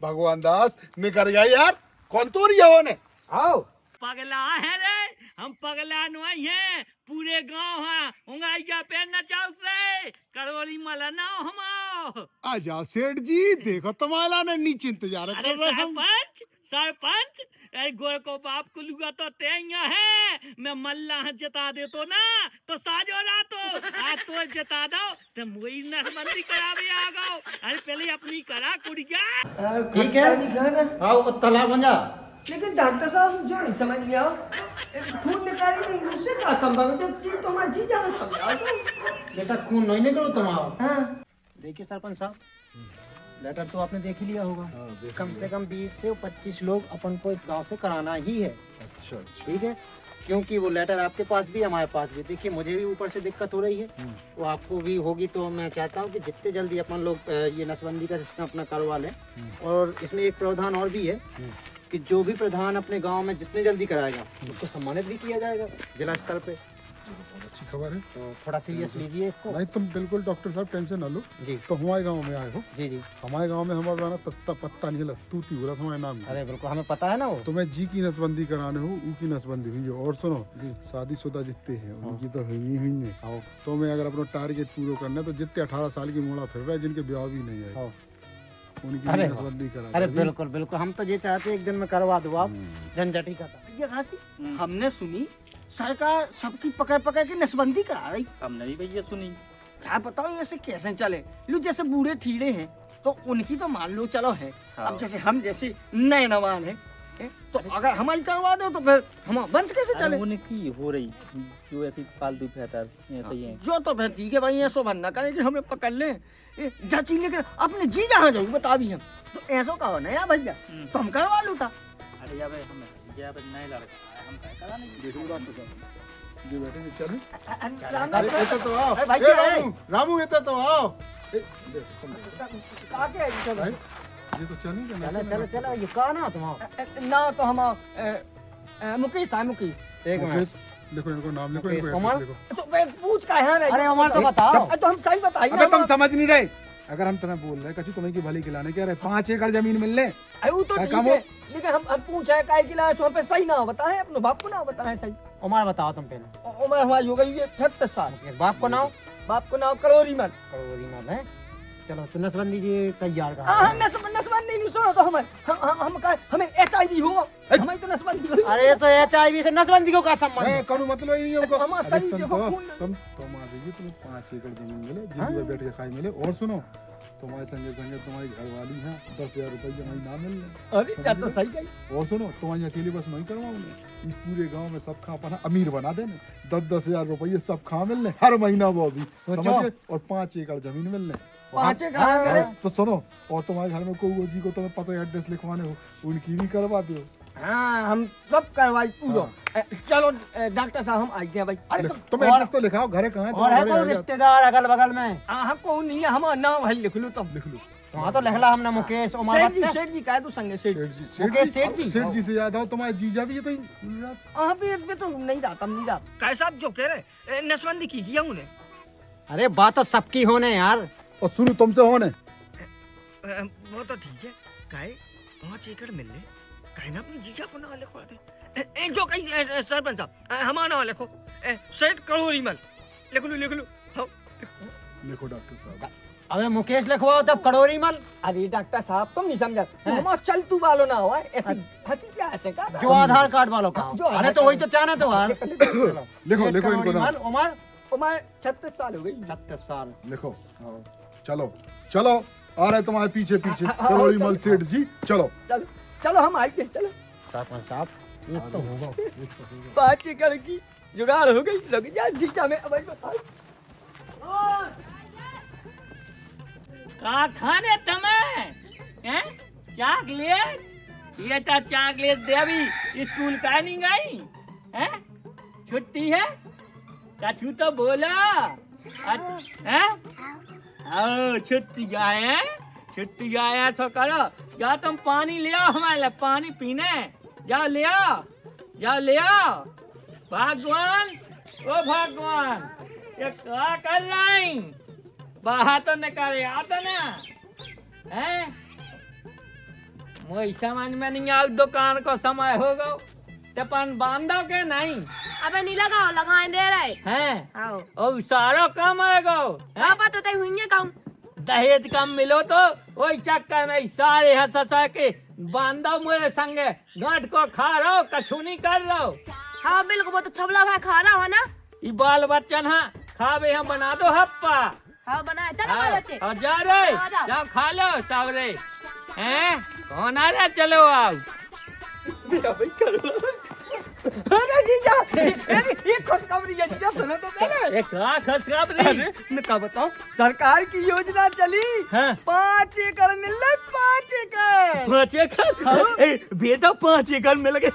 भगवान दास निकल गया यार। कौन तो रही है ने? आओ पगला है रे, हम पगला नहीं है, पूरे गांव है उंगाइया पे नचाउत रे, करवली मलना हम। आ जाओ सेठ जी, देखो तुम्हारा ने नीचे इंतजार अरे कर रहे हम। सरपंच सरपंच, अरे गोर को बाप को लुगा तो तेया है, मैं मल्ला जता दे तो ना तो साजो रातो आज तो जता दो तो मुई नसबंदी करावे आ गो। अरे पहले अपनी करा कुड़िया। ठीक है, आओ तालाब बन जा। लेकिन डॉक्टर साहब जो नहीं समझ में आओ, खून निकाली नहीं उससे क्या संभव है? जब चीज तो मैं जी जाना समझा दो। बेटा खून नहीं निकलो तुम्हारा। हाँ देखिए सरपंच साहब, लेटर तो आपने देख ही लिया होगा। कम से कम 20 से 25 लोग अपन को इस गांव से कराना ही है। अच्छा अच्छा। ठीक है, क्योंकि वो लेटर आपके पास भी हमारे पास भी। देखिए मुझे भी ऊपर से दिक्कत हो रही है, वो आपको भी होगी, तो मैं चाहता हूँ कि जितने जल्दी अपन लोग ये नसबंदी का सिस्टम अपना करवा लें। और इसमें एक प्रावधान और भी है कि जो भी प्रधान अपने गांव में जितने जल्दी कराएगा उसको सम्मानित भी किया जाएगा जिला स्तर पे। बहुत अच्छी खबर है। तो थोड़ा सीरियस लीजिए इसको। नहीं तुम बिल्कुल डॉक्टर साहब टेंशन ना लो जी। तो हमारे गांव में आए हो। जी जी। हमारे गांव में हमारा ना तत्ता पत्ता नहीं लगता, तू हो रहा तुम्हारे नाम में। अरे बिल्कुल हमें पता है ना वो। तुम्हें जी की नसबंदी कराने हो, ऊ की नसबंदी हुई है। और सुनो, जी। शादीशुदा जितने हैं उनकी तो हुई है। तो मैं अगर अपना टारगेट पूरा करना है तो जितने 18 साल की मोड़ा फिर रहा है, जिनके ब्याह भी नहीं है, उनकी भी नसबंदी करा। अरे बिल्कुल बिल्कुल, हम तो ये चाहते हैं एक दिन में करवा दो आप, झंझट ही खत्म। भैया घासी, हमने सुनी सरकार सबकी पकड़ पकड़ के नसबंदी करा रही। हमने भी भैया सुनी। क्या बताओ ऐसे कैसे चले? लो जैसे बूढ़े ठीड़े हैं तो उनकी तो मान लो चलो है। अब जैसे हम जैसे नए नवान है, तो अगर हमारी करवा दो तो फिर हम बंच कैसे चले? उनकी हो रही जो ऐसी फालतू फैटर ऐसे ही है। जो तो फिर ठीक है भाई, ऐसो बनना करे कि हमें पकड़ ले जची, लेकिन अपने जी जहाँ जाऊ बता भी हम तो ऐसो का हो नया भैया, तो हम करवा लूटा। अरे यार हम ये नए लड़का हम क्या करा नहीं। देखो डॉक्टर साहब, ये बैठे चले। अरे इतना तो आओ। भाई ए, क्या है? रामू इतना तो आओ। ए, देखो, काके है ये भाई, सब? ये तो चलेंगे ना। चलो चलो चलो, ये कहा ना तुम्हारा। ना तो हम मुकेश है, मुकेश। एक मिनट, मुकेश, लिखो इनको नाम लिखो, इनको उमर? एड्रेस लिखो। तो मैं पूछ का है अरे उमर तो बताओ। तो हम सही बताइए। अबे तुम समझ नहीं रहे। अगर हम तुम्हें बोल रहे कछु तुम्हें की भली खिलाने क्या रहे, 5 एकड़ जमीन मिलने। अरे वो तो क्या ठीक काम है, हो? लेकिन हम पूछा है काय किला सो पे सही ना बताए, अपने बाप को ना बताए सही। उमर बताओ तुम पहले। उम्र हमारी हो गई है 36 साल। बाप को नाम बाप को नाम करोरी मन। करोरी नाम है। चलो तो नसबंदी जी तैयार कर। हाँ नसबंदी नहीं सुनो तो हमें HIV हुआ, हमें तो नसबंदी हुई। अरे तो HIV से नसबंदी को क्या संबंध है? कौन मतलब ही नहीं है उनको। हमारा अरे शरीर सुन देखो तो, खून। तुम आ जाइए, तुम्हें 5 एकड़ जमीन मिले, जिंदगी बैठ के खाई मिले। और सुनो, तुम्हारे संगे संगे तुम्हारी घरवाली है, 10,000 रुपये हमारी नाम मिलने। अरे क्या तो सही गई। और सुनो, तुम्हारी अकेली बस नहीं करवाऊंगे, इस पूरे गांव में सब खा अपना अमीर बना देने। 10,000 रुपये सब खा मिलने हर महीना, वो भी समझिए। और 5 एकड़ जमीन मिलने। 5 एकड़। तो सुनो, और तुम्हारे घर में कोई जी को तुम्हें पता है एड्रेस लिखवाने हो, उनकी भी करवा दो। हाँ हम सब करवाई पूरो। चलो डॉक्टर साहब हम आ गए भाई। अरे तुम एड्रेस तो लिखाओ, घर कहाँ है और है कोई रिश्तेदार अगल बगल में? हाँ कौन नहीं है, हमारा नाम है, लिख लो तब। लिख लो। वहाँ तो लिखला हमने मुकेश उमर। सेठ जी का है तो संगे सेठ। मुकेश सेठ जी। सेठ जी से याद आओ, तुम्हारे जीजा भी है तो हाँ भी तो नहीं रहा, तब नहीं रहा। कैसा आप जो कह रहे नसबंदी की किया उन्हें? अरे बात तो सबकी होने यार। और सुनो तुमसे होने। वो तो ठीक है, काहे 5 एकड़ मिल ले, काहे ना अपनी जीजा को ना लिखवा दे। जो कहीं सरपंच साहब हमारा नाम लिखो, सेठ करोरी मल। लिख लो हाँ। लिखो डॉक्टर साहब। अबे मुकेश लिखवाओ तब करोरी मल। अरे डॉक्टर साहब तुम नहीं समझा, हमारा चलतू वालों ना हुआ ऐसी हंसी क्या ऐसे का जो आधार कार्ड वालों का। जो अरे तो वही तो चाहना तो यार। लिखो लिखो इनको नाम। उमर उम्र 36 साल हो गई। 36 साल। लिखो। चलो चलो, आ रहे तुम्हारे पीछे पीछे करोड़ी मल सेठ जी। चलो चलो चलो हम आए, चलो। सरपंच साहब ये तो होगा। 5 एकड़ की जुगाड़ हो गई, लग जा जीजा में। अब बताओ का खाने तमें हैं चॉकलेट? ये ता चॉकलेट देवी स्कूल का नहीं गई हैं? छुट्टी है कछु तो बोला हैं? आओ छुट्टी गए हैं, छुट्टी आया तो करो। या तुम पानी ले आओ हमारे लिए, पानी पीने जाओ, ले आओ जाओ, ले आओ। भगवान ओ भगवान, ये क्या कर रही? बाहर तो निकाले आता ना हैं? मोई समझ में नहीं आओ दुकान को समय हो गो तपन बांधो के नहीं अबे नहीं लगाओ लगाए दे रहे हैं आओ और सारो कम है गो पापा तो तय हुई है कहूं दहेज कम मिलो तो वही चक्कर में सारे हंसा के बांधो मेरे संगे गांठ को खा रहो कछु नहीं कर रहो। हाँ बिल्कुल वो तो छबला भाई खा रहा है ना ई बाल बच्चन हाँ खावे हम बना दो हप्पा हाँ बनाए चलो बाल बच्चे और जा रे आ जाओ। जाओ खा लो सब रे हैं कौन आ रहा चलो आओ अरे जीजा ये खुशखबरी है जीजा, सुनो तो पहले। एक खुशखबरी अरे मैं क्या बताऊं, सरकार की योजना चली हाँ। 5 एकड़ मिल रहे, 5 एकड़। 5 एकड़ बेटा 5 एकड़ मिल गए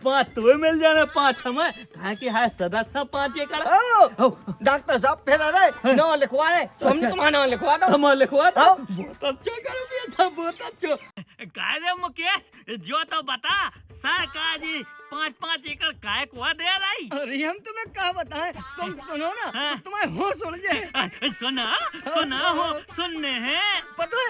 5 तो मिल जाना 5 हमें कहा कि है सदस्य 5 एकड़ ओ, डॉक्टर साहब फिर अरे नाम लिखवा रहे, तो हमने तुम्हारा नाम लिखवा दो। हम लिखवा दो हाँ। बहुत अच्छा करो बेटा बहुत अच्छा कह रे मुकेश जो तो बता सरकार जी 5-5 एकड़ काय को दे रही। अरे हम तुम्हें क्या बताएं, तुम सुनो ना हाँ। तो तुम्हारे होश उड़ जाए। सुना सुना हो सुनने हैं पता है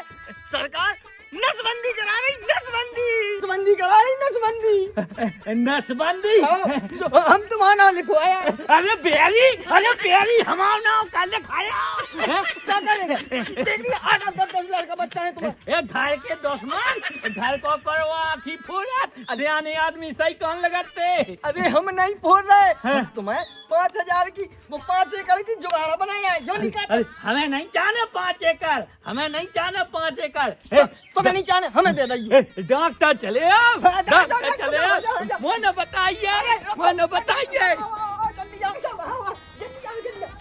सरकार नसबंदी करा रही, नसबंदी करा रही, नसबंदी। नसबंदी हम तुम्हारा नाम लिखवाया। अरे बेरी हमारा नाम कल खाया क्या करेंगे? देख लिया 8-10 लाख का बच्चा है तुम्हें। ए घर के दुश्मन घर को करवा आखी फोड़ा सियाने आदमी सही कौन लगाते। अरे हम नहीं फोड़ रहे, हम तुम्हें 5,000 की वो 5 एकड़ की जुगाड़ बनाई है जो निकाल। अरे हमें नहीं चाहना 5 एकड़ हमें नहीं चाहना 5 एकड़ तुम्हें नहीं चाहने, हमें दे दीजिए। डॉक्टर चले आओ हाँ, जाओ, डॉक्टर जाओ, चले जाओ, जाओ, जाओ। आओ वो न बताइए वो न बताइए जल्दी आओ, जल्दी आओ, जल्दी आओ।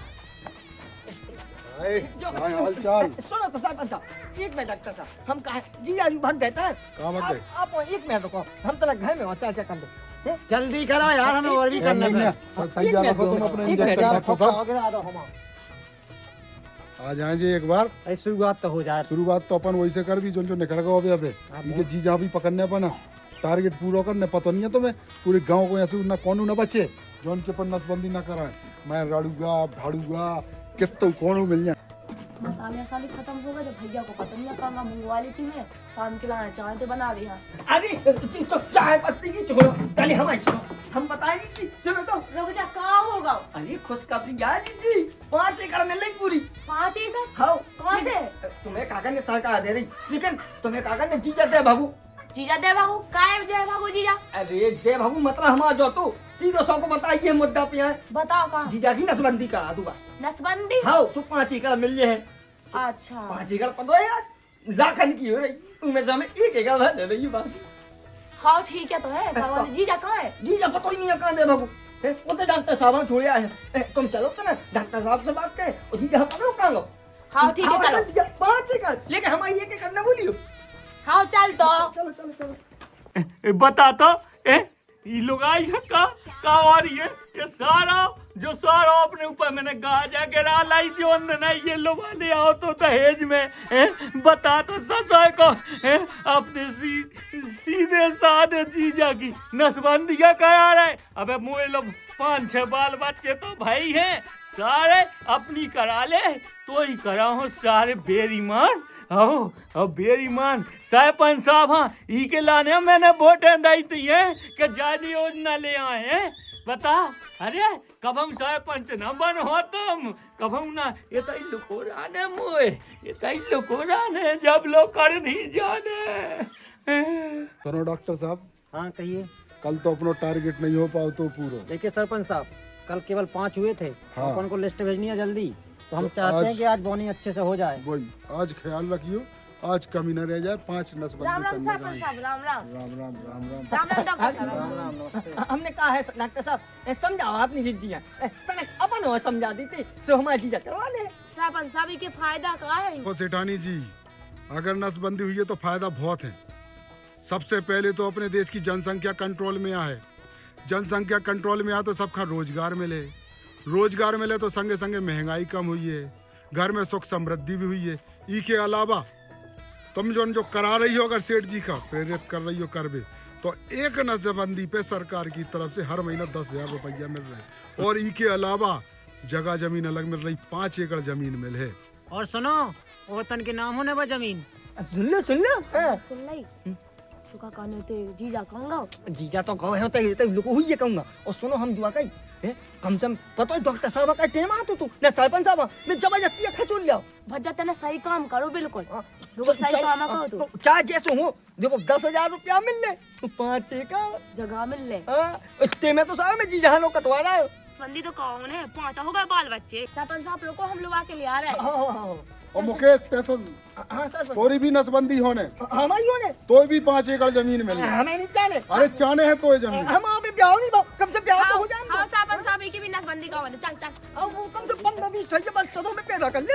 हाय हाल चाल सुनो तो साहब एक मिनट डॉक्टर साहब, हम कहा जी आज भाग देता है। कहाँ भाग गए? आप 1 मिनट रुको, हम तो घर में चर्चा कर लो। जल्दी करो यार हमें और भी करना नहीं, है। नहीं, तैयार रखो तुम अपने एक इंजेक्शन मिनट, डॉक्टर साहब आ जाए जी एक बार। शुरुआत तो हो जाए। शुरुआत तो अपन वैसे कर दी जो जो निकल गए अभी अबे इनके जी जहाँ भी पकड़ने अपन टारगेट पूरा करने पता नहीं है तुम्हें पूरे गांव को ऐसे ना कौन ना बचे जो उनके पर नसबंदी ना कराए। मैं राड़ूगा भाड़ूगा कितना कौन मिल जाए। मसाले साले खत्म हो गए, जब भैया को पता नहीं करना मंगवा ली थी मैं शाम के लाना चाय तो बना रही है। अरे तो चाय पत्ती की छोड़ो, पहले हमारी सुनो, हम बताएंगे कि सुनो तो। रुक जा कहाँ होगा? अरे खुशखबरी यार जी 5 एकड़ मिल रही पूरी। 5 एकड़ हाँ कहाँ से? तुम्हें कागज ने सरकार दे रही, लेकिन तुम्हें कागज ने जीजा दे भागू। जीजा दे भागू काय दे भागू जीजा? अरे दे भागू मतलब हमारा जो तो सीधो सौ को बताइए मुद्दा पे है। बताओ कहाँ? जीजा की नसबंदी करा दूंगा। नसबंदी? हाँ सो 5 एकड़ मिल रहे हैं। अच्छा 5 एकड़ पता है यार लाखन की हो रही, उनमें से हमें 1 एकड़ दे रही बस। हाँ ठीक है तो है सवाल। जीजा कहाँ है? जीजा पता ही नहीं है कहाँ दे भागू। वो तो डॉक्टर साहब हम छोड़े आए हैं, तुम चलो तो ना डॉक्टर साहब से बात करें और जीजा हम पकड़ो कहाँ गो। हाँ ठीक है चलो। 5 एकड़ लेकिन हमारी 1 एकड़ ना बोलियो। हाँ चल तो। चलो चलो चलो। बता तो ये लोग आई है का आ रही है ये सारा अपने ऊपर मैंने गाजा गिरा लाई थी और नहीं ये लोग ले आओ तो दहेज में बता तो ससुर को अपने सीधे साधे जीजा की नसबंदी क्या करा रहे। अबे मुझे लोग 5-6 बाल बच्चे तो भाई हैं सारे अपनी करा ले तो ही करा हूँ सारे बेईमान। अब बेईमान सरपंच साहब हाँ ई के लाने मैंने वोटें दी थी हैं कि जाली योजना ले आए हैं बता। अरे कब हम सरपंच न बन हो तुम कब हम ना ये तो लुकोराने मुए ये तो लुकोराने जब लोग कर नहीं जाने। सुनो डॉक्टर साहब हाँ कहिए। कल तो अपना टारगेट नहीं हो पाओ तो पूरा। देखिए सरपंच साहब कल केवल 5 हुए थे। हाँ। अपन को लिस्ट भेजनी है जल्दी तो हम तो चाहते हैं आज- कि आज बोनी अच्छे से हो जाए। वही आज ख्याल रखियो आज कमी न रह जाए। 5 नसबंदी राम राम करने सरपंच जाएंगे। साहब राम राम। राम राम राम राम। राम राम डॉक्टर साहब राम राम। नमस्ते। हमने कहा है डॉक्टर साहब समझाओ अपनी जिज्जियाँ तने अपन हो समझा दी थी सो हमारी जीजा करवा ले। सरपंच साहब के फायदा का है? तो सेठानी जी अगर नसबंदी हुई है तो फायदा बहुत है। सबसे पहले तो अपने देश की जनसंख्या कंट्रोल में आए। जनसंख्या कंट्रोल में आए तो सबका रोजगार मिले। रोजगार मिले तो संगे संगे महंगाई कम हुई है, घर में सुख समृद्धि भी हुई है। ई के अलावा तुम जो करा रही हो अगर सेठ जी का प्रेरित कर रही हो करबे तो एक नसबंदी पे सरकार की तरफ से हर महीना 10,000 रुपया मिल रहा है और ई के अलावा जगह जमीन अलग मिल रही 5 एकड़ जमीन मिल है। और सुनो औरतन के नाम होने वो जमीन सुन लो हाँ। सुन लाई सुखा कहने ते जीजा कहूंगा जीजा तो कहो है तो लोग हुई ये कहूंगा और सुनो हम जुआ कहीं कम से कम पता है डॉक्टर साहब का टेम आ तू ना सरपंच साहब मैं जबरदस्ती खचोल लिया भज्जा तेने सही काम करो बिल्कुल रुको सही काम करो तू चाहे जैसे हो देखो 10,000 रुपया मिल ले तो 5 एकड़ जगह मिल ले इतने में तो साहब मैं जीजा लो कटवा रहा है बंदी तो कौन है 5 हो गए बाल बच्चे सरपंच साहब लोग को हम लोग आके ले आ रहे हैं हाँ और मुकेश तैसे सर तोरी भी नसबंदी होने हमारी होने तो भी 5 एकड़ जमीन मिली। हमें नहीं जाने अरे चाने है तो ये जमीन हम आप ब्याह नहीं भाव कम से ब्याह तो हो जाए हाँ सरपंच साहब की भी नसबंदी का होने चल चल अब वो कम से 15-20 साल के बाद सदों में पैदा कर ले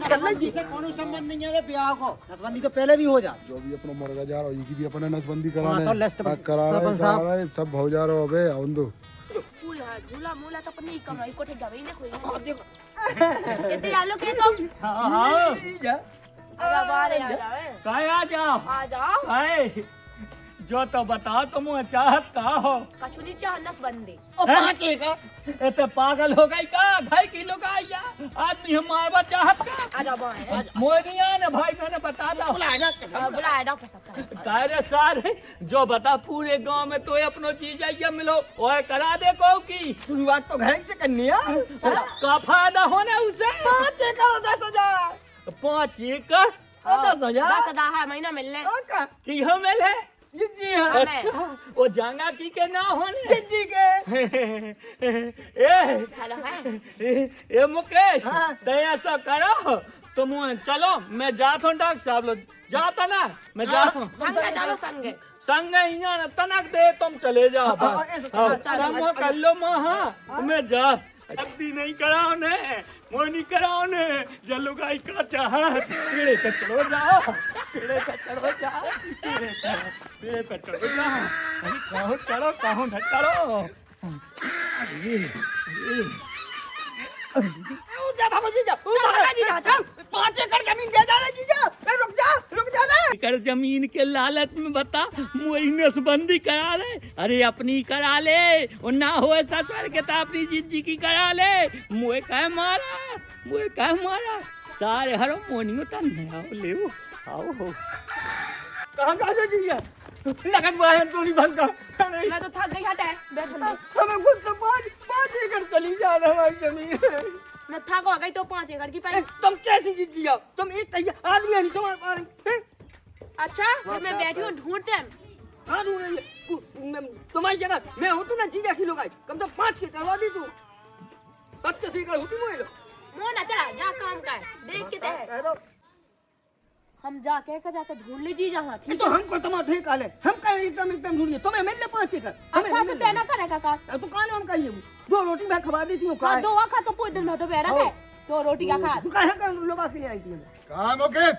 कर ले इससे कौन संबंध नहीं है ब्याह को नसबंदी तो पहले भी हो जा जो भी अपना मुर्गा जा रहा है की भी अपने नसबंदी हाँ, तो लिस्ट में करा सरपंच साहब। रहे सब हो जा रहा हो बे औंदो फूल है झूला मूला तो अपने ही कम है कोठे गवे ने कोई कितने आलो के तुम हाँ अरे बारे आ जाओ काय आ जाओ आ जाओ काय जो तो बताओ तुम चाहत का हो कछु नहीं चाह नसबंदी और 5 एकड़ ए तो पागल हो गई का 2.5 किलो का आया आदमी हम मारवा चाहत का आ जाओ बाहर मोदिया ने भाई मैंने बता दो बुलाया डॉक्टर साहब तारे सारे जो बता पूरे गांव में तो अपनो चीज आइया मिलो और करा दे को की शुरुआत तो घर से करनी है का फायदा होने उसे 5 एकड़ 10,000 5 एकड़ 10,000 10,000 है महीना मिलने की हमें है जी हाँ अच्छा वो जांगा की के ना होने जी के ए चलो है ए मुकेश हाँ। ते ऐसा करो तुम चलो मैं जाता हूँ डॉक्टर साहब लोग जाता ना मैं जाता हूँ संगे चलो संगे संग यहाँ तनक दे तुम चले जाओ चलो। कर लो महा मैं जा अभी नहीं कराओ ने मोनी कराओ ने जल्लू गाई का चाह पेड़े पे चढ़ो जाओ पेड़े पे चढ़ो जाओ पेड़े पे चढ़ो जाओ कहीं कहूँ न चढ़ो जा भागो जीजा जीजा चल 5 एकड़ जमीन दे जा जीजा रुक जा ना कर जमीन के लालच में बता मोई नसबंदी करा ले अरे अपनी करा ले और ना हो ससुर के तो अपनी जिंदगी की करा ले मुए कह मारा सारे हरो मोनियो तन आओ ले आओ हो कहां जा जीजा लगन वाहन तो नहीं भंगा मैं तो थक गई हटे बैठ बंदी हमें खुद तो 5 एकड़ चली जा रहा है जमीन मैं थक हो गई तो 5 एकड़ की पाई तुम कैसे जीत जिया तुम एक तैयार आदमी नहीं समझ पा रही अच्छा जब मैं बैठी हूँ ढूंढते हैं हाँ तुम्हारी जगह मैं हूँ तो ना जीजा की लोग आई कम से 5 की करवा दी तू 25 एकड़ होती मोए मोना चला जा काम का है देख के तय हम जाके ढूंढ लीजिए जहाँ ठीक तो हमको तुम्हारा ठेका ले हम कहीं एकदम ढूंढिए तुम्हें मिल ले 5 एकड़ अच्छा से देना करेगा का तो कहाँ हम कहिए 2 रोटी मैं खवा देती हूँ हाँ 2 खा तो पूरे दिन में तो बैठा है 2 रोटी का खा तू कहाँ कर लोग के लिए आई थी कहाँ मुकेश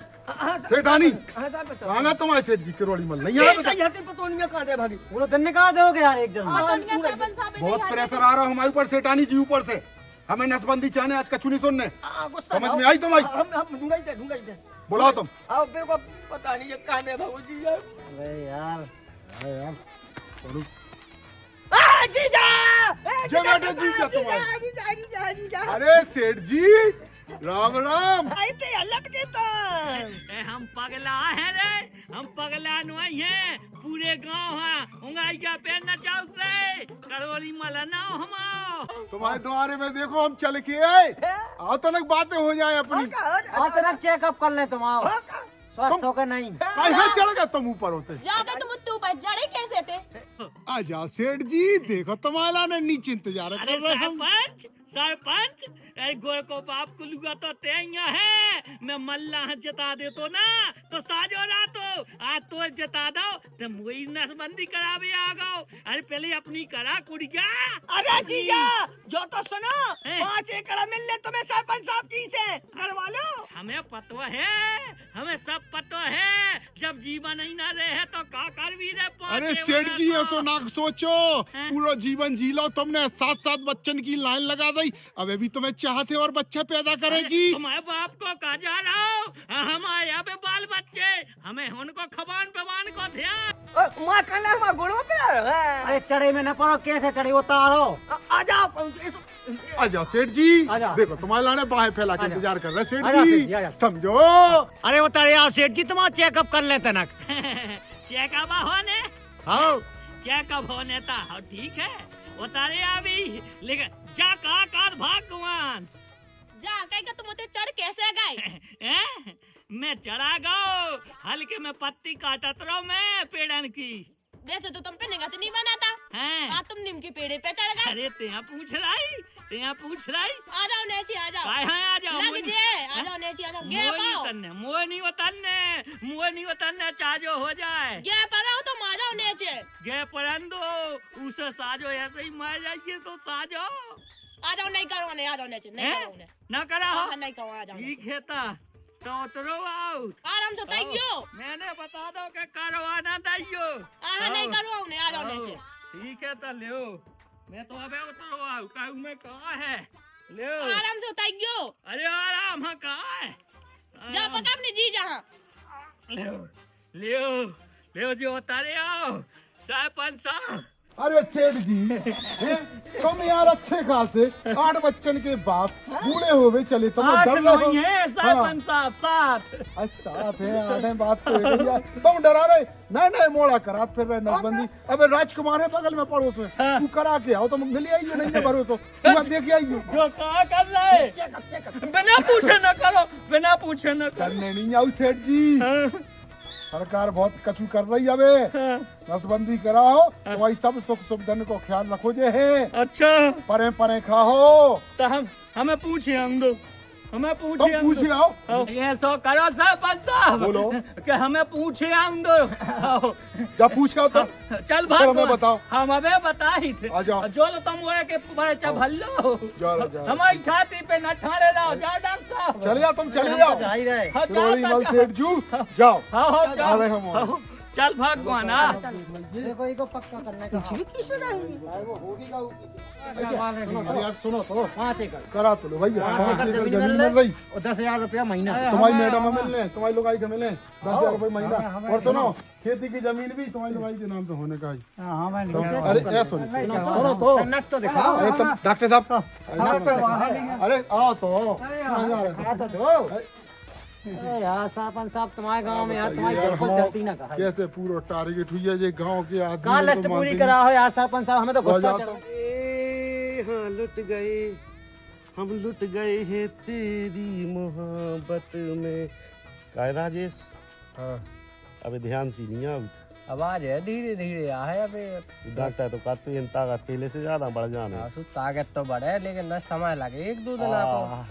सेठानी हाँ साहब बता कहाँ तुम्हारे सेठ जी की रोड़ी मल नहीं यहाँ पे यहाँ पे पतोनी में कहाँ दे भागी पूरा दिन निकाल दोगे यार एक जन और तो सरपंच साहब बहुत प्रेशर आ रहा हमारे ऊपर सेठानी जी ऊपर से हमें नसबंदी चाहने आज कचुनी सुनने गुस्सा समझ में आई तुम्हारी हम ढूंढाई थे बुलाओ तुम आओ मेरे को पता नहीं ये कहाँ है बाबू जी यार अरे यार अरे यार चलो जीजा जो बेटे जीजा तुम्हारे जीजा अरे सेठ जी राम राम आई ते अलग के तो हम पगला है रे हम पगला नहीं है पूरे गांव है उंगाई का पेड़ न चाउ रे करवली मलना हमाओ तुम्हारे द्वारे में देखो हम चल के आए आओ तनक बातें हो जाए अपनी अचानक चेकअप कर ले तुम आओ स्वस्थ होकर नहीं कहाँ चढ़ गए तुम ऊपर होते ज्यादा तुम उत्ते ऊपर जड़े कैसे थे आ जाओ सेठ जी देखो तुम्हारा ने नीचे इंतजार अरे कर रहे हम सरपंच अरे गोर को बाप को लुगा तो तेया है मैं मल्ला जता दे तो ना तो साजो रातो आज तो जता दो तो मुई नसबंदी करावे आ गो अरे पहले अपनी करा कुड़िया अरे जीजा जो तो सुनो हैं? 5 एकड़ मिल ले तुम्हें सरपंच साहब की से करवा लो हमें पतो है हमें सब पतो है जब जीवन ही ना रहे तो का कर भी रहे पाँच अरे एकड़ सेठ जी को। ऐसो ना सोचो हैं? पूरा जीवन जी लो तुमने 7 बच्चन की लाइन लगा दी अब अभी तुम्हें चाहते और बच्चा पैदा करेगी तुम्हारे बाप को कहा जा रहा हो हम आया पे बाल बच्चे हमें उनको खबान पवान को ध्यान मां कलर में गुड़ो पे अरे चढ़े में न पड़ो कैसे चढ़े उतारो आ जाओ आ जाओ सेठ जी आ जाओ। देखो तुम्हारे लाने बाहें फैला के इंतजार कर रहे आ सेठ जाओ जी सेठ जी, आ जाओ। समझो अरे उतारे आओ सेठ जी तुम्हारा चेकअप कर ले तनक। चेकअप होने हाँ चेकअप होने था हाँ, ठीक है उतारे अभी लेकिन जा कहा कर भगवान जा कहीं का तुम उते चढ़ कैसे गए? हैं? मैं चढ़ा गो हल्के में पत्ती काटत रहो मैं पेड़न की। वैसे तो तुम पे निगत नहीं बनाता हैं? हाँ तुम नीम के पेड़े पे चढ़ गए। अरे तेरा पूछ रही आ जाओ नेची आ जाओ। काय है आ जाओ लग जे आ जाओ नेची आ जाओ। गे पाओ मुँह नहीं उतरने चाजो हो जाए गे पर तुम आ जाओ नेचे। गे परंदो उसे साजो ऐसे ही मार जाइए तो साजो आ जाओ नहीं करो नहीं आ जाओ नेचे नहीं हैं? करो ने ना करा हो हाँ नहीं करो आ जाओ। ठीक है ता तो उतरो आउट आराम से तैयो मैंने बता दो कि करवाना दाइयो हाँ नहीं करो ने आ जाओ नेचे। ठीक है तो लियो मैं तो अबे उतरो आउ कहूँ मैं कहाँ है लियो आराम से तैयो अरे आराम है कहाँ है जा पका अपने जी जहाँ। लियो लियो लियो जो उतारे आओ सरपंच साहब। अरे सेठ जी हैं? तुम यार अच्छे खासे 8 बच्चन के बाप बूढ़े हो गए चले तुम आठ डर रहे हो। नहीं है सरपंच साहब साथ साथ है 8 बात तो है भैया तुम डरा रहे नहीं मोड़ा करा फिर रहे नसबंदी। अबे राजकुमार है बगल में पड़ोस में तू करा के आओ तुम मिल आइयो नहीं है भरोसा तू देख आइयो जो कहा कर रहे बिना पूछे न करो बिना पूछे न करो करने नहीं आओ सेठ जी। सरकार बहुत कछु कर रही है अबे नसबंदी कराओ तो भाई सब सुख सुविधन को ख्याल रखो जे है। अच्छा परे परे खाओ तो हमें पूछे हम दो हमें तुम पूछे हम पूछे दो आओ ये सो करो सरपंच साहब बोलो। कि हमें पूछे हम दो जब पूछे आओ तो चल फिर हमें भाग बताओ। हम हमें बता ही थे आ जाओ। जो तुम वो के बच्चा भल्लो जा हमारी छाती पे न ठाड़े रहो जाओ डॉक्टर साहब चले जाओ तुम चले जाओ जा ही रहे। हाँ, जाओ, रोड़ी जाओ, मल सेठ जू जाओ हाँ हाँ आ जाओ रहे हम वहाँ। हाँ, चल भगवान आ देखो इको पक्का करने का वो होगी का अरे यार सुनो तो 5 एकड़ करा तो लो भैया 5 एकड़ जमीन जमीन मिल मिल रही और 10,000 रुपया महीना। तुम्हारी मैडम मिल रहे तुम्हारी लोगाई के मिले 10,000 रुपए महीना। और सुनो खेती की जमीन भी तुम्हारी लोगाई के नाम पे होने का ही। अरे ए सुनो तो नस तो दिखाओ। अरे तुम डॉक्टर साहब अरे आओ तो अरे यार सरपंच साहब तुम्हारे गांव में यार तुम्हारी यार बिल्कुल हाँ, चलती ना कहा। कैसे पूरा टारगेट हुई है ये गांव के आदमी कहाँ लिस्ट पूरी करा हो यार सरपंच साहब हमें तो गुस्सा हो चढ़ा। हाँ लुट गए हम लुट गए हैं तेरी मोहब्बत में। काय राजेश हाँ अबे ध्यान सी नहीं आ आवाज है धीरे धीरे आ है अबे डॉक्टर तो कहते हैं ताकत पहले से ज्यादा बढ़ जाने। ताकत तो बढ़े लेकिन न समय लगे 1-2 दिन आपको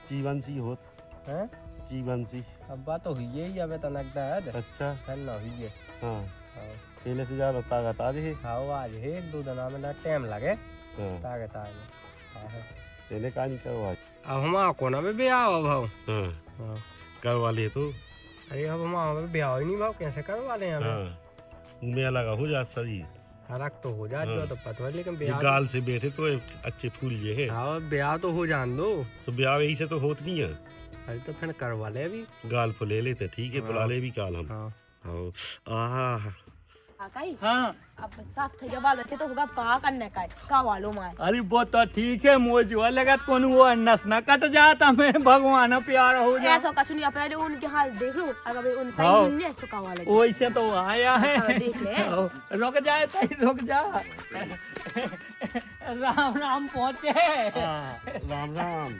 जीवन सी होत हैं। जीवन सी अब बात तो हुई है ही अबे तो लगता है अच्छा है ना हुई है। हाँ पहले से ज्यादा ताकत आ रही है। हाँ आज है 1-2 दिन में ना टाइम लगे हाँ ताकत आ गई। तेने कहा नहीं करो आज। अब हमारा कोना में ब्याह हो भाव हाँ करवा लिए तो अरे अब हमारा ब्याह ही नहीं भाव कैसे करवा लें हमें। हाँ उनमें लगा हो जा सही हरक तो हो जाए हाँ। तो पता है लेकिन ये ब्याह गाल से बैठे तो अच्छे फूल ये है। हाँ ब्याह तो हो जान दो तो ब्याह यही से तो होत नहीं है। अरे तो फिर करवा ले अभी। गाल फुले लेते ठीक है बुला ले भी काल हम। हाँ हाँ आहा काई हाँ अब साफ थे जब बच्चे तो होगा कहा करने का का वालो मार। अरे वो तो ठीक है मुझे लगा कौन वो नस न कट जाता मैं भगवान प्यार हो जाए ऐसा कुछ नहीं पहले उनके हाल देख लो अगर उन सही हाँ। मिलने सो का वाले वैसे तो आया है देख ले। रुक जाए सही रुक जा राम राम पहुँचे राम राम।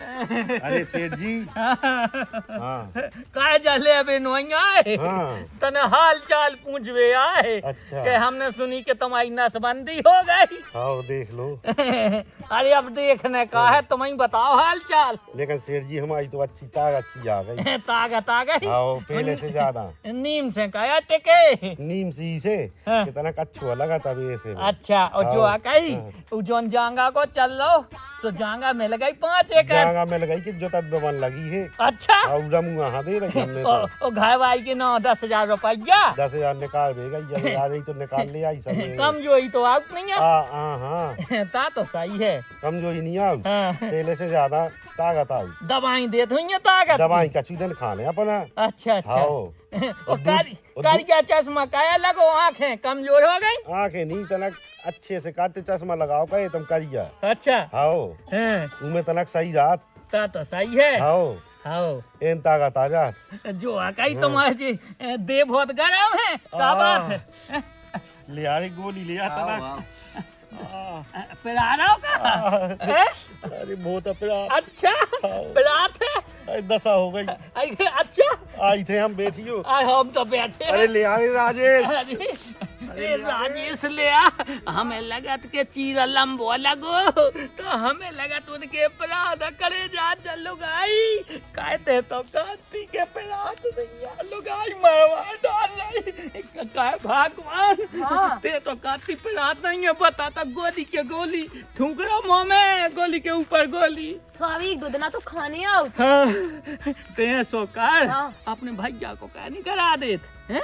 अरे सेठ जी हाँ काय जले अबे नोइया है हाँ तने हाल चाल पूछवे आए अच्छा। कि हमने सुनी कि तुम्हारी नसबंदी हो गई। आओ देख लो। अरे अब देखने का है तुम ही बताओ हाल चाल। लेकिन सेठ जी हमारी तो अच्छी ताकत सी आ गई। ताकत आ गई आओ पहले से ज्यादा नीम से कया टिके नीम सी से हाँ। कितना कच्छुआ लगा तब ऐसे में। अच्छा और जो हाँ, आ गई हाँ। जोन जांगा को चल लो तो जांगा मिल गई 5 एकड़। जांगा मिल गई कि जो तब बन लगी है। अच्छा और रमू वहाँ दे रही हमने तो ओ घाय भाई के 10,000 रुपया 10,000 निकाल देगा जब आ रही तो निकाल ले आई सब। कम जो ही तो आउट नहीं है हाँ ता तो सही है। कम जो ही नहीं आओ हाँ। पहले से ज्यादा ताकत आई। दवाई दे हुई है ताकत दवाई का चीजन खाने अपना। अच्छा अच्छा आओ और कारिया चश्मा काया लगो आंखें कमजोर हो गई। आंखें नहीं तनक अच्छे से काटे चश्मा लगाओ कहे तुम करिया। अच्छा आओ हैं उमे तनक सही रात। ता तो सही है। आओ हाँ इन ताकत आ जा जो आकाई तुम्हारे दे बहुत गरम है क्या बात है ले आ रे गोली ले आ तना पिला रहा हो का हैं? अरे बहुत अपना अच्छा पिलात है दशा हो गई अच्छा आई थे हम बैठियो हम तो बैठे अरे ले आ रे राजेश अरे राजेश ले आ हमें लगा के चीरा लंबो लगो तो हमें लगा उनके प्राण करे जा लुगाई कहते तो कांति के प्राण नहीं लुगाई मरवा डाल रही काय भगवान ते तो कांति प्राण नहीं है बता तो गोली के गोली थूक रहा मुंह में गोली के ऊपर गोली स्वामी दूधना तो खाने आओ हाँ, ते सोकार हाँ। अपने भैया को क्या नहीं करा देते हैं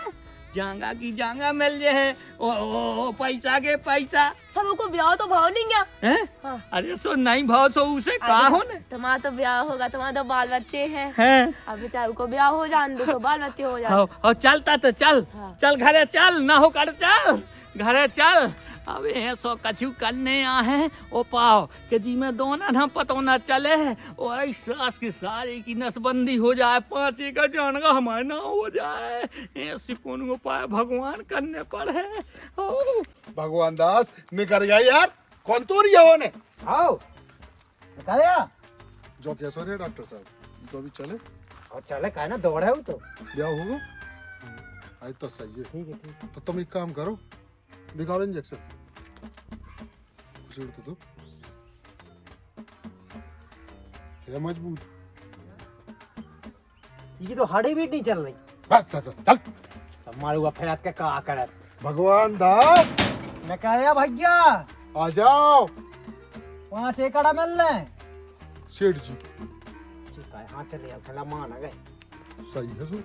जांगा की जांगा मिल जाए ओ पैसा के पैसा सबको ब्याह तो भाव नहीं गया हैं हाँ। अरे सो नहीं भाव सो उसे कहा हो ने तुम्हारा तो ब्याह होगा तुम्हारा तो बाल बच्चे हैं हैं अब बेचारे को ब्याह हो जान दो तो बाल बच्चे हो जाए और चलता तो चल हाँ। चल घरे चल ना हो कर चल घरे चल अब ये सो कछु करने आए ओ पाओ कि जी में दोना ना पतो ना चले और सास की सारी की नसबंदी हो जाए 5 एकड़ जानगा हमारे ना हो जाए ऐसी कौन उपाय भगवान करने पड़े ओ भगवान दास निकल गया यार कौन तो रिया होने आओ निकाले जो कैसा रे डॉक्टर साहब तो अभी चले और चले का ना दौड़ है वो तो ब्याह होगा आज तो सही है ठीक है ठीक है तो तुम एक काम करो निकालो इंजेक्शन घुसेड़ तो दो है मजबूत ये तो हाड़ी बीट नहीं चल रही बस चल चल सब मारे हुआ फिर के का करत भगवान दास मैं कह रहा भैया आ जाओ 5 एकड़ मिल रहे सेठ जी ठीक है हाँ चले अब थोड़ा मान आ गए सही है सो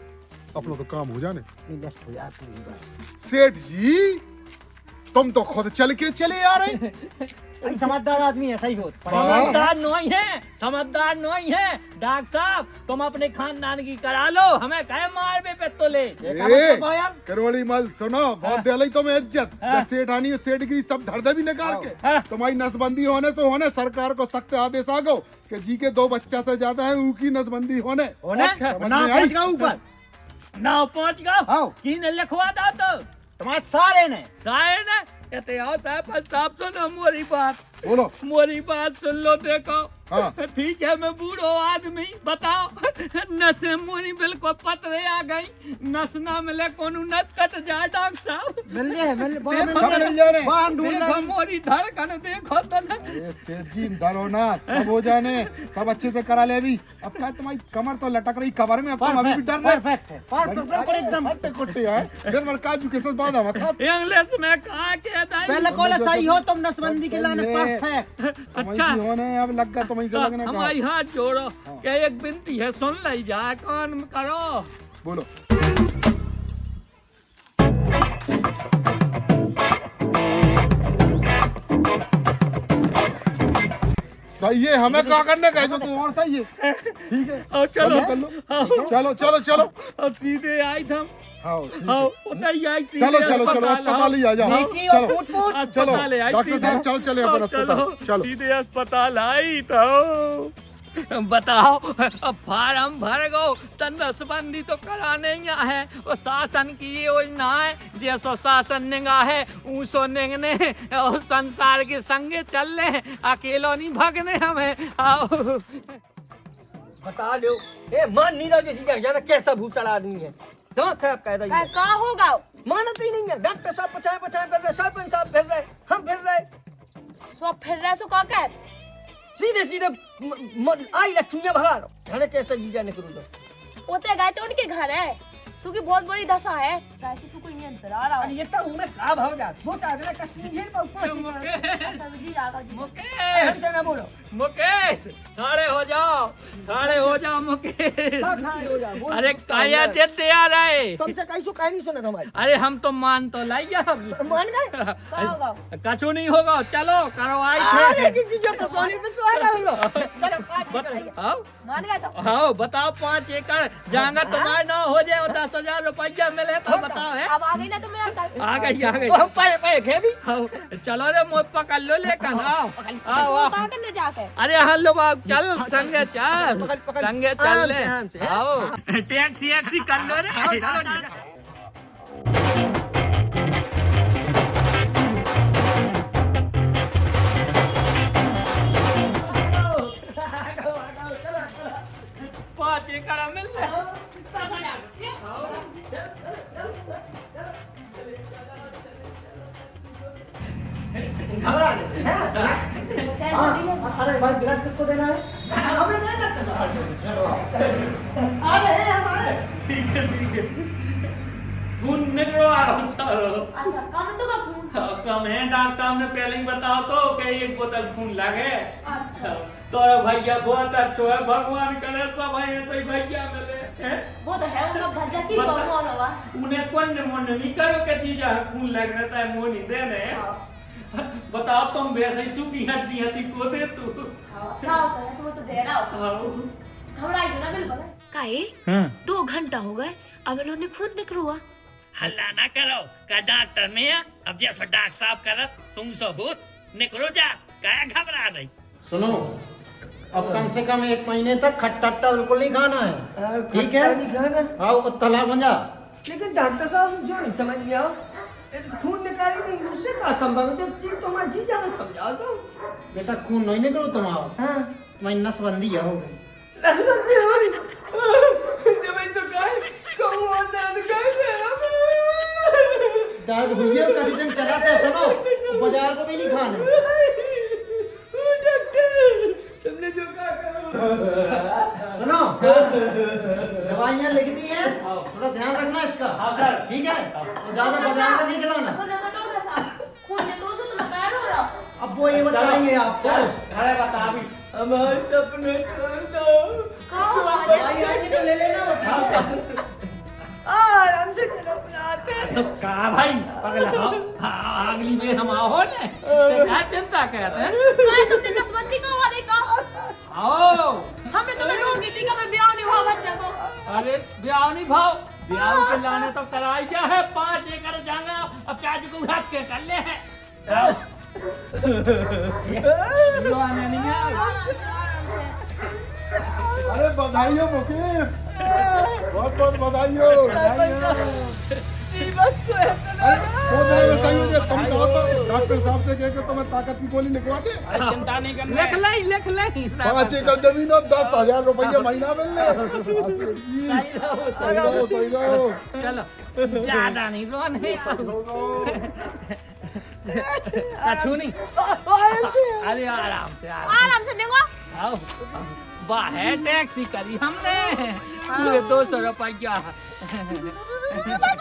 अपना तो काम हो जाने नेक्स्ट हो जाती है बस सेठ जी तुम तो खुद चल के चले आ रहे अरे समझदार आदमी है सही हो समझदार नहीं है समझदार नहीं है डॉक्टर साहब तुम अपने खानदान की करा लो हमें कहे मार पे तो ले ए, करोली मल सुनो बहुत दे ली तुम्हें इज्जत सेठ आनी है सेठ गिरी सब धरदे भी निकाल के तुम्हारी नसबंदी होने तो होने सरकार को सख्त आदेश आ गो कि जी के 2 बच्चा से ज्यादा है उनकी नसबंदी होने समझ में आई? ऊपर ना पहुंच गो आओ। की ने लिखवा दो तो तुम्हारे सारे ने सारे ने कहते आओ साहब सुनो बोलो मोरी बात सुन लो देखो हाँ। ठीक है मैं बूढ़ो आदमी बताओ नस मोरी बिल्कुल पतरे आ गई नस ना मिले कोनो नस कट जाए डॉक्टर साहब मिल गए मिल देखो सब मिल जाने हम ढूंढ देखो मोरी धड़कन देखो तो ना अरे सेठ जी डरो ना सब हो जाने सब अच्छे से करा ले अभी अब क्या तुम्हारी कमर तो लटक रही कबर में अब तुम अभी भी डर रहे परफेक्ट है परफेक्ट एकदम हट्टे कुट्टे है फिर मर काजू के साथ बात मतलब इंग्लिश में कहा के दाई पहले कॉलेज सही हो तुम नसबंदी के लाने परफेक्ट अच्छा होने अब लग गया तुम्हें से लगने का हमारी हाथ जोड़ो क्या एक बिनती है सुन ली जाए कौन करो बोलो सही है हमें क्या करने का है तो और सही है ठीक है और चलो कर लो चलो चलो चलो अब सीधे आई हम हाँ ठीक हाँ है उतई आई सीधे चलो चलो चलो अस्पताल ही आ जाओ देखी और चलो पूछ पूछ चलो अस्पताल आई डॉक्टर सीधे। साहब चलो चले अपन चलो अस्पताल चलो सीधे अस्पताल आई तो बताओ अब फार्म भर गो तो नसबंदी तो कराने ही है वो शासन की योजना है जैसो शासन निगाह है ऊसो निगने और संसार के संगे चल ले अकेलो नहीं भगने हमें आओ बता दो ए मान नहीं रहा जैसी जाना कैसा भूसड़ आदमी है दिमाग खराब कहता है का होगा मानते ही नहीं है डॉक्टर साहब पछाए पछाए फिर रहे सरपंच साहब फिर रहे हम फिर रहे सो फिर रहे सो का कह सीधे सीधे आई लक्ष्मी भगा लो जाने कैसे जीजा निकलू तो ओते गए तो उनके घर है सुकी बहुत बड़ी दशा है ताकि सुको ये अंतरा रहा ये तो उन्हें खराब हो जा दो चार दिन कश्मीर जेल पर ऊपर सब्जी जागा जी मुकेश हमसे ना बोलो मुकेश खड़े हो जाओ मुकेश हो जा अरे काया देते आ रहे तुमसे कैसो कह नहीं सुना तुम्हारी अरे हम तो मान तो लाइया मान गए का होगा कछु नहीं होगा चलो करो आई अरे थे जी तो सोनी पे सुहागा हो चलो 5 एकड़ आओ मान गए तो हाँ बताओ 5 एकड़ जाएगा तुम्हारे ना हो जाए 10,000 रुपया मिले तो बताओ है अब आ गई ना तो मैं आ गई आ गई। पे खे भी आओ, चलो रे मोह पकड़ लो लेकर आओ आओ आओ। कहाँ करने जाके अरे हल्लो बाब चल संगे चल संगे चल ले आराम से, आओ टैक्सी एक्सी कर लो रे। पाँच एकड़ मिल रहा घबरा नहीं हैं? अरे भाई ब्लड किसको देना है? हमें नहीं लगता अरे हमारे खून निकलो आराम से अच्छा कम तो का खून कम है डॉक्टर साहब ने पहले ही बताओ तो कि एक बोतल खून लगे। अच्छा तो भैया बहुत अच्छा है भगवान करे सब ऐसे ही भैया मिले हैं? वो तो है उनका भज्जा की बता- कौन होगा उन्हें कौन मन नहीं करो के चीज खून लग रहता है मोह नहीं देने बताओ तुम वैसे ही सूखी हड्डी हड्डी को दे तू साव तो ऐसे वो तो दे रहा हो आओ। घबराई ना बिल्कुल काहे 2 घंटा हो गए अब इन्होंने खून निकलवा हल्ला ना करो का डॉक्टर ने अब जैसा डॉक्टर साहब करत तुम सबूत निकलो जा क्या घबरा रही। सुनो अब कम से कम 1 महीने तक खट्टा बिल्कुल नहीं खाना है, ठीक है? नहीं खाना आओ तला बन जा। लेकिन डॉक्टर साहब जो नहीं समझ में आओ खून निकाली नहीं उससे क्या संभव है? जो चीज तुम्हारी चीज है समझाओ तो। बेटा खून नहीं निकलो तुम्हारा, हाँ तुम्हारी नसबंदी है हो गई। नसबंदी हमारी जब तो काय कौवा दर्द काय मेरा दर्द हुई है कभी दिन चलाते हैं, सुनो बाजार को भी नहीं खाना। डॉक्टर तुमने जो कहा करो सुनो दवाइयाँ लिख दी हैं, थोड़ा ध्यान रखना इसका। हाँ सर। ठीक है, तो ज्यादा बाजार में नहीं खिलाना। सुनो तो डॉक्टर साहब खून निकलो से तुम्हें पैर हो रहा अब वो ये बताएंगे आपको। अरे बता अभी हमारे सपने करना कहाँ हुआ दवाई आएगी तो ले लेना। आराम से चलो अपना तो कहा भाई पगला हाँ, अगली बार हम आओ ने तो क्या चिंता करते हैं काय तुमने नसबंदी का हुआ देखा आओ। हमने तुम्हें रोकी थी कभी ब्याह नहीं हुआ बच्चा को अरे ब्याह नहीं भाव ब्याह के लाने तो कराई क्या है 5 एकड़ जाना अब क्या जी को घास के कर ले है आओ। लो आने नहीं है अरे बधाई हो मुकेश, बहुत बहुत बधाई हो। जीवन से वो मेरे में सही हो गया। तुम कहो तो डॉक्टर साहब से कह के तुम्हें ताकत की गोली लिखवा दे। चिंता नहीं करना लिख ले 5 एकड़ जमीन और 10,000 रुपये महीना मिलने। सही रहो। चलो ज्यादा नहीं रोने कछु नहीं अरे आराम से आराम से निगो आओ बाहर टैक्सी करी हमने पूरे 200 रुपया बस